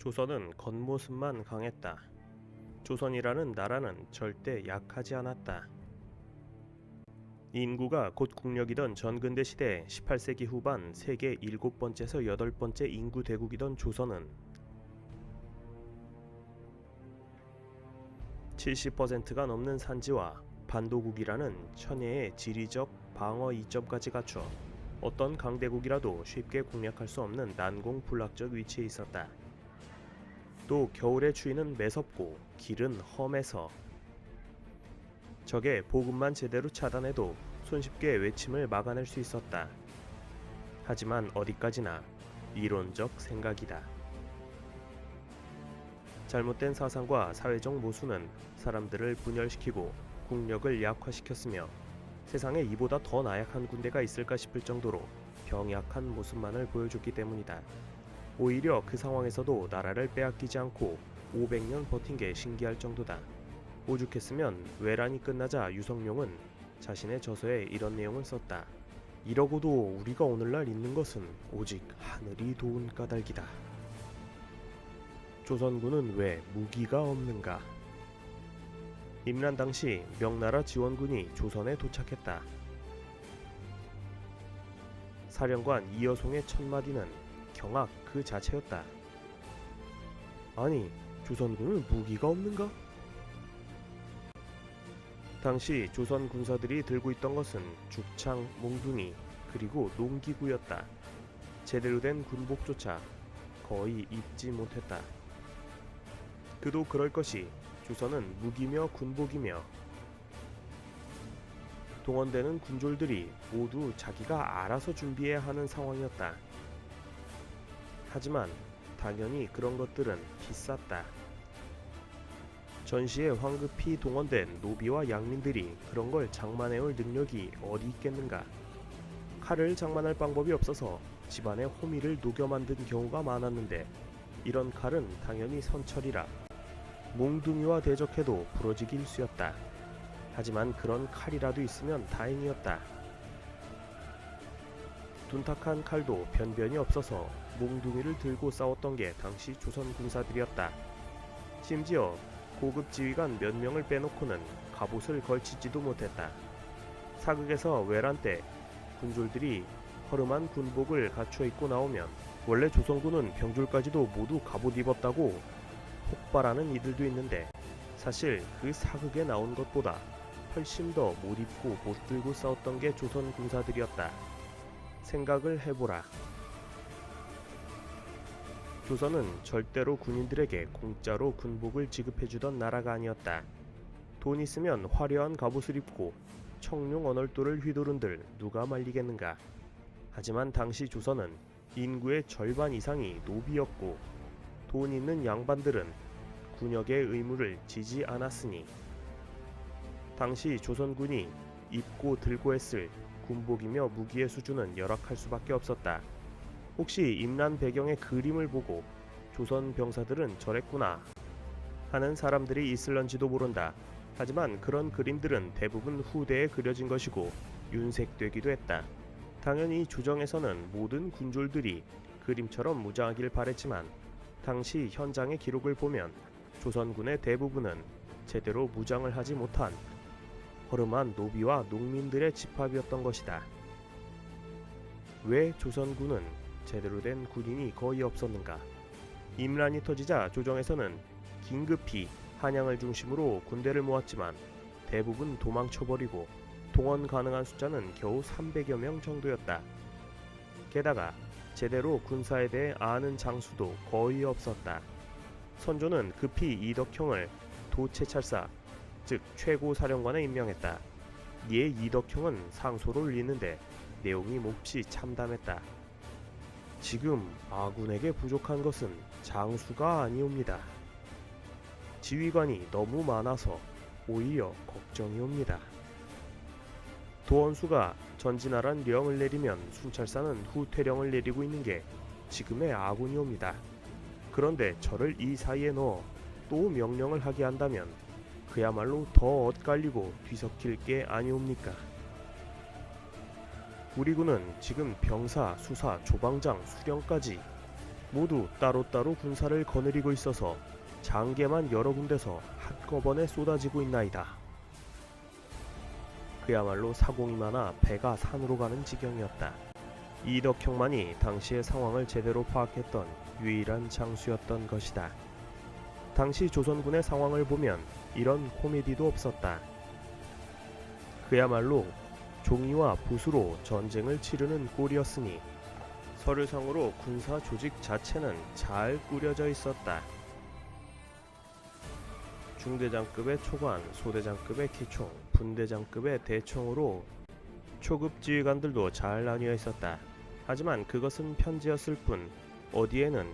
조선은 겉모습만 강했다. 조선이라는 나라는 절대 약하지 않았다. 인구가 곧 국력이던 전근대 시대 18세기 후반 세계 7번째에서 8번째 인구 대국이던 조선은 70%가 넘는 산지와 반도국이라는 천혜의 지리적 방어 이점까지 갖춰 어떤 강대국이라도 쉽게 공략할 수 없는 난공불락적 위치에 있었다. 또 겨울의 추위는 매섭고 길은 험해서 적의 보급만 제대로 차단해도 손쉽게 외침을 막아낼 수 있었다. 하지만 어디까지나 이론적 생각이다. 잘못된 사상과 사회적 모순은 사람들을 분열시키고 국력을 약화시켰으며 세상에 이보다 더 나약한 군대가 있을까 싶을 정도로 병약한 모습만을 보여줬기 때문이다. 오히려 그 상황에서도 나라를 빼앗기지 않고 500년 버틴 게 신기할 정도다. 오죽했으면 외란이 끝나자 유성룡은 자신의 저서에 이런 내용을 썼다. 이러고도 우리가 오늘날 있는 것은 오직 하늘이 도운 까닭이다. 조선군은 왜 무기가 없는가? 임란 당시 명나라 지원군이 조선에 도착했다. 사령관 이여송의 첫 마디는 경악 그 자체였다. 아니, 조선군은 무기가 없는가? 당시 조선 군사들이 들고 있던 것은 죽창, 몽둥이, 그리고 농기구였다. 제대로 된 군복조차 거의 입지 못했다. 그도 그럴 것이 조선은 무기며 군복이며 동원되는 군졸들이 모두 자기가 알아서 준비해야 하는 상황이었다. 하지만 당연히 그런 것들은 비쌌다. 전시에 황급히 동원된 노비와 양민들이 그런 걸 장만해올 능력이 어디 있겠는가. 칼을 장만할 방법이 없어서 집안에 호미를 녹여 만든 경우가 많았는데 이런 칼은 당연히 선철이라 몽둥이와 대적해도 부러지기 일쑤였다. 하지만 그런 칼이라도 있으면 다행이었다. 둔탁한 칼도 변변이 없어서 몽둥이를 들고 싸웠던 게 당시 조선 군사들이었다. 심지어 고급 지휘관 몇 명을 빼놓고는 갑옷을 걸치지도 못했다. 사극에서 외란 때 군졸들이 허름한 군복을 갖춰 입고 나오면 원래 조선군은 병졸까지도 모두 갑옷 입었다고 폭발하는 이들도 있는데 사실 그 사극에 나온 것보다 훨씬 더 못 입고 못 들고 싸웠던 게 조선 군사들이었다. 생각을 해보라. 조선은 절대로 군인들에게 공짜로 군복을 지급해주던 나라가 아니었다. 돈 있으면 화려한 갑옷을 입고 청룡 언얼도를 휘두른들 누가 말리겠는가. 하지만 당시 조선은 인구의 절반 이상이 노비였고 돈 있는 양반들은 군역의 의무를 지지 않았으니 당시 조선군이 입고 들고 했을 군복이며 무기의 수준은 열악할 수밖에 없었다. 혹시 임란 배경의 그림을 보고 조선 병사들은 저랬구나 하는 사람들이 있을런지도 모른다. 하지만 그런 그림들은 대부분 후대에 그려진 것이고 윤색되기도 했다. 당연히 조정에서는 모든 군졸들이 그림처럼 무장하길 바랬지만 당시 현장의 기록을 보면 조선군의 대부분은 제대로 무장을 하지 못한 허름한 노비와 농민들의 집합이었던 것이다. 왜 조선군은 제대로 된 군인이 거의 없었는가? 임란이 터지자 조정에서는 긴급히 한양을 중심으로 군대를 모았지만 대부분 도망쳐버리고 동원 가능한 숫자는 겨우 300여 명 정도였다. 게다가 제대로 군사에 대해 아는 장수도 거의 없었다. 선조는 급히 이덕형을 도채찰사, 즉 최고 사령관에 임명했다. 이에 이덕형은 상소를 올리는데 내용이 몹시 참담했다. 지금 아군에게 부족한 것은 장수가 아니옵니다. 지휘관이 너무 많아서 오히려 걱정이옵니다. 도원수가 전진하란 령을 내리면 순찰사는 후퇴령을 내리고 있는 게 지금의 아군이옵니다. 그런데 저를 이 사이에 넣어 또 명령을 하게 한다면 그야말로 더 엇갈리고 뒤섞일 게 아니옵니까? 우리 군은 지금 병사, 수사, 조방장, 수령까지 모두 따로따로 군사를 거느리고 있어서 장계만 여러 군데서 한꺼번에 쏟아지고 있나이다. 그야말로 사공이 많아 배가 산으로 가는 지경이었다. 이덕형만이 당시의 상황을 제대로 파악했던 유일한 장수였던 것이다. 당시 조선군의 상황을 보면 이런 코미디도 없었다. 그야말로 종이와 붓으로 전쟁을 치르는 꼴이었으니 서류상으로 군사 조직 자체는 잘 꾸려져 있었다. 중대장급의 초관, 소대장급의 기총, 분대장급의 대총으로 초급 지휘관들도 잘 나뉘어 있었다. 하지만 그것은 편지였을 뿐 어디에는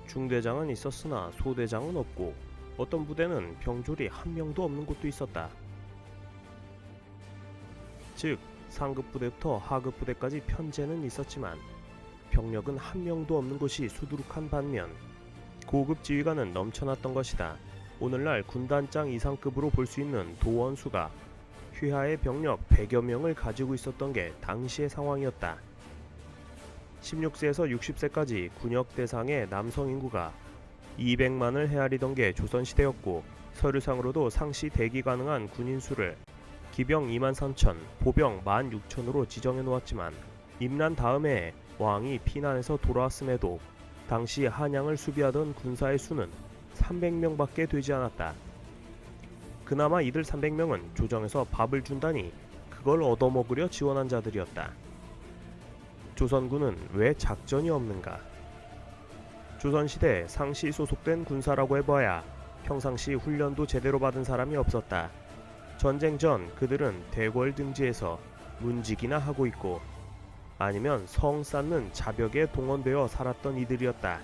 중대장은 있었으나 소대장은 없고 어떤 부대는 병졸이 한 명도 없는 곳도 있었다. 즉 상급 부대부터 하급 부대까지 편제는 있었지만 병력은 한 명도 없는 곳이 수두룩한 반면 고급 지휘관은 넘쳐났던 것이다. 오늘날 군단장 이상급으로 볼 수 있는 도원수가 휘하의 병력 100여 명을 가지고 있었던 게 당시의 상황이었다. 16세에서 60세까지 군역 대상의 남성 인구가 200만을 헤아리던 게 조선시대였고 서류상으로도 상시 대기 가능한 군인 수를 기병 23,000, 보병 16,000으로 지정해 놓았지만 임란 다음에 왕이 피난해서 돌아왔음에도 당시 한양을 수비하던 군사의 수는 300명밖에 되지 않았다. 그나마 이들 300명은 조정에서 밥을 준다니 그걸 얻어먹으려 지원한 자들이었다. 조선군은 왜 작전이 없는가? 조선시대 상시 소속된 군사라고 해봐야 평상시 훈련도 제대로 받은 사람이 없었다. 전쟁 전 그들은 대궐 등지에서 문직이나 하고 있고 아니면 성 쌓는 자벽에 동원되어 살았던 이들이었다.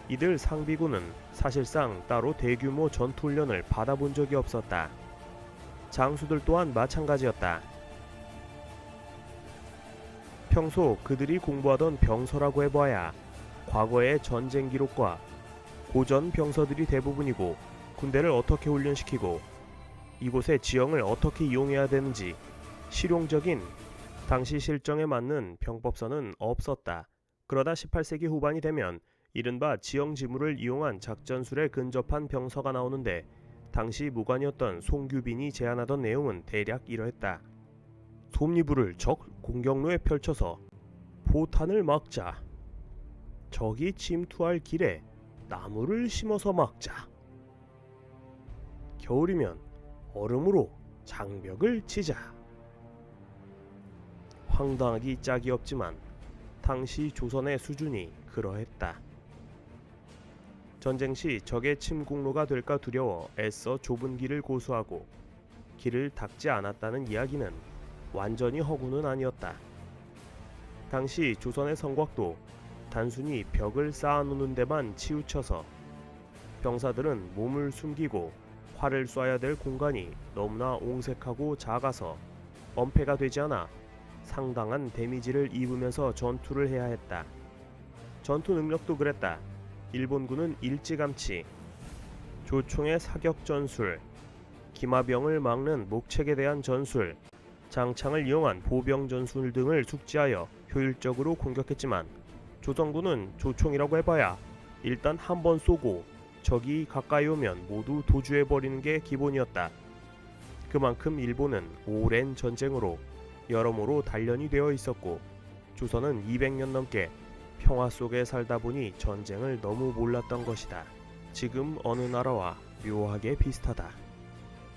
이들 상비군은 사실상 따로 대규모 전투훈련을 받아본 적이 없었다. 장수들 또한 마찬가지였다. 평소 그들이 공부하던 병서라고 해봐야 과거의 전쟁 기록과 고전 병서들이 대부분이고 군대를 어떻게 훈련시키고 이곳의 지형을 어떻게 이용해야 되는지 실용적인 당시 실정에 맞는 병법서는 없었다. 그러다 18세기 후반이 되면 이른바 지형지물을 이용한 작전술에 근접한 병서가 나오는데 당시 무관이었던 송규빈이 제안하던 내용은 대략 이러했다. 솜니부를 적 공격로에 펼쳐서 포탄을 막자. 적이 침투할 길에 나무를 심어서 막자. 겨울이면 얼음으로 장벽을 치자. 황당하기 짝이 없지만 당시 조선의 수준이 그러했다. 전쟁 시 적의 침공로가 될까 두려워 애써 좁은 길을 고수하고 길을 닦지 않았다는 이야기는 완전히 허구는 아니었다. 당시 조선의 성곽도 단순히 벽을 쌓아놓는 데만 치우쳐서 병사들은 몸을 숨기고 활을 쏴야 될 공간이 너무나 옹색하고 작아서 엄폐가 되지 않아 상당한 데미지를 입으면서 전투를 해야 했다. 전투 능력도 그랬다. 일본군은 일찌감치 조총의 사격 전술, 기마병을 막는 목책에 대한 전술, 장창을 이용한 보병 전술 등을 숙지하여 효율적으로 공격했지만 조선군은 조총이라고 해봐야 일단 한 번 쏘고 적이 가까이 오면 모두 도주해버리는 게 기본이었다. 그만큼 일본은 오랜 전쟁으로 여러모로 단련이 되어 있었고 조선은 200년 넘게 평화 속에 살다 보니 전쟁을 너무 몰랐던 것이다. 지금 어느 나라와 묘하게 비슷하다.